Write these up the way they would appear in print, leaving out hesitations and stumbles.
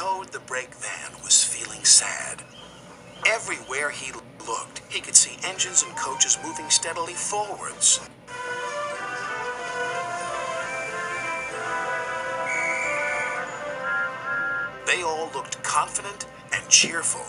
Toad the brake van was feeling sad. Everywhere he looked, he could see engines and coaches moving steadily forwards. They all looked confident and cheerful.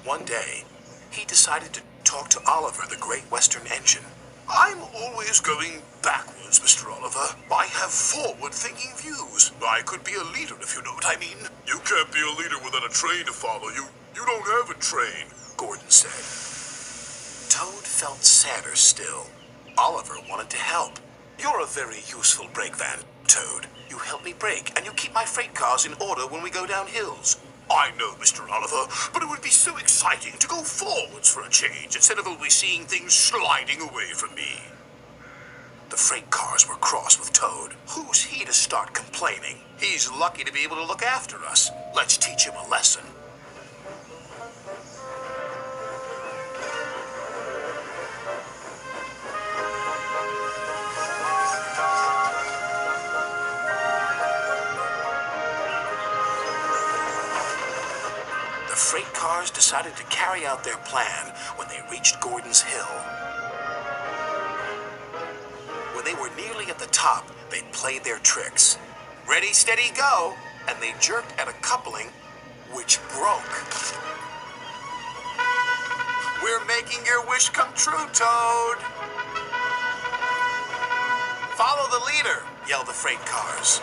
One day, he decided to talk to Oliver, the Great Western Engine. I'm always going backwards, Mr. Oliver. I have forward-thinking views. I could be a leader, if you know what I mean. You can't be a leader without a train to follow. You don't have a train, Gordon said. Toad felt sadder still. Oliver wanted to help. You're a very useful brake van, Toad. You help me brake, and you keep my freight cars in order when we go down hills. I know, Mr. Oliver, but it would be so exciting to go forwards for a change instead of always seeing things sliding away from me. The freight cars were cross with Toad. Who's he to start complaining? He's lucky to be able to look after us. Let's teach him a lesson. The freight cars decided to carry out their plan when they reached Gordon's Hill. When they were nearly at the top, they played their tricks. Ready, steady, go! And they jerked at a coupling, which broke. We're making your wish come true, Toad! Follow the leader, yelled the freight cars.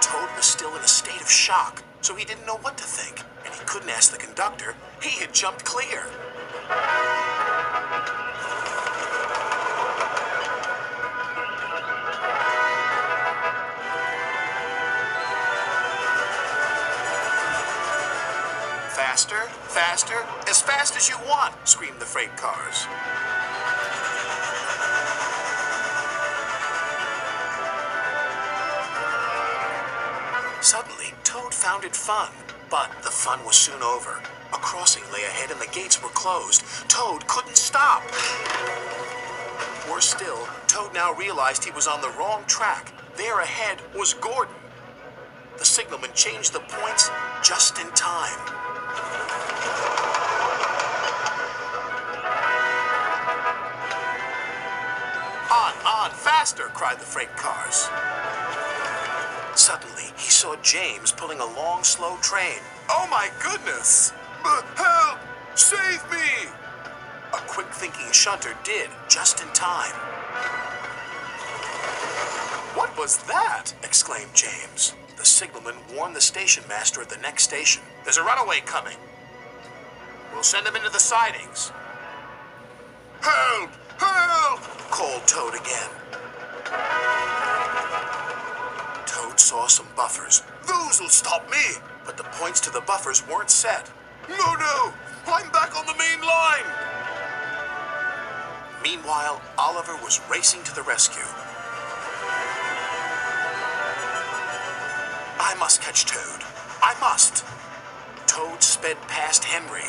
Toad was still in a state of shock, so he didn't know what to think, and he couldn't ask the conductor. He had jumped clear. Faster, faster, as fast as you want, screamed the freight cars. Suddenly, Toad found it fun, but the fun was soon over. A crossing lay ahead and the gates were closed. Toad couldn't stop. Worse still, Toad now realized he was on the wrong track. There ahead was Gordon. The signalman changed the points just in time. On, faster, cried the freight cars. Suddenly, he saw James pulling a long, slow train. Oh my goodness! Help! Save me! A quick-thinking shunter did, just in time. What was that? Exclaimed James. The signalman warned the station master at the next station. There's a runaway coming. We'll send him into the sidings. Help! Help! Called Toad again. Toad saw some buffers. Those'll stop me! But the points to the buffers weren't set. No! I'm back on the main line! Meanwhile, Oliver was racing to the rescue. I must catch Toad. I must! Toad sped past Henry.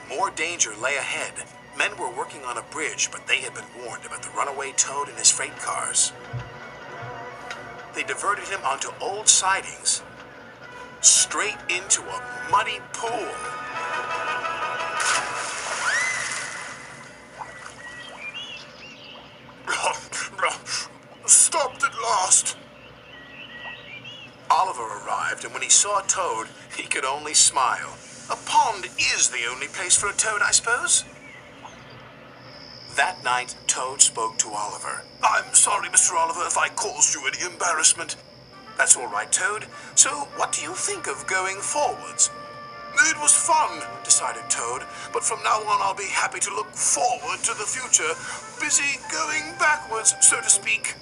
More danger lay ahead. Men were working on a bridge, but they had been warned about the runaway Toad and his freight cars. They diverted him onto old sidings, straight into a muddy pool. Stopped at last. Oliver arrived, and when he saw Toad, he could only smile. A pond is the only place for a toad, I suppose? That night, Toad spoke to Oliver. I'm sorry, Mr. Oliver, if I caused you any embarrassment. That's all right, Toad. So, what do you think of going forwards? It was fun, decided Toad, but from now on I'll be happy to look forward to the future, busy going backwards, so to speak.